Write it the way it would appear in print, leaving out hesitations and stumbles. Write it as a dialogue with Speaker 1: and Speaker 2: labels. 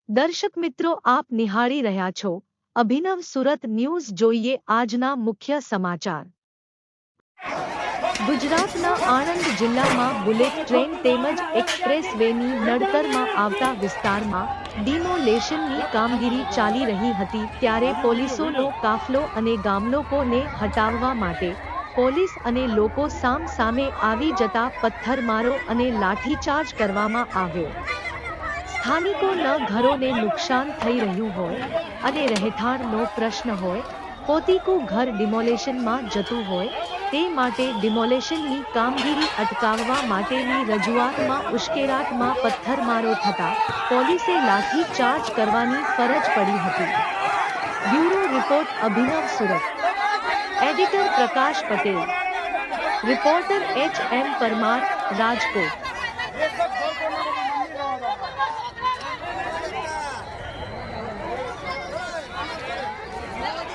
Speaker 1: દર્શક મિત્રો, આપ નિહાળી રહ્યા છો અભિનવ સુરત ન્યૂઝ. જોઈએ આજના મુખ્ય સમાચાર. ગુજરાતના આણંદ જિલ્લામાં બુલેટ ટ્રેન તેમજ એક્સપ્રેસ વેની નડતરમાં આવતા વિસ્તારમાં ડિમોલેશનની કામગીરી ચાલી રહી હતી, ત્યારે પોલીસોનો કાફલો અને ગામલોકોને હટાવવા માટે પોલીસ અને લોકો સામ સામે આવી જતા પથ્થરમારો અને લાઠીચાર્જ કરવામાં આવ્યો. સ્થાનિકોના ઘરોને નુકસાન થઈ રહ્યું હોય અને રહેઠાણનો પ્રશ્ન હોય, પોતીકું ઘર ડિમોલેશનમાં જતું હોય, તે માટે ડિમોલેશનની કામગીરી અટકાવવા માટેની રજૂઆતમાં ઉશ્કેરાટમાં પથ્થરમારો થતા પોલીસે લાઠી ચાર્જ કરવાની ફરજ પડી હતી. Bureau report Abhinav Surat. Editor Prakash Patel. Reporter H. M. Parmar, Rajkot.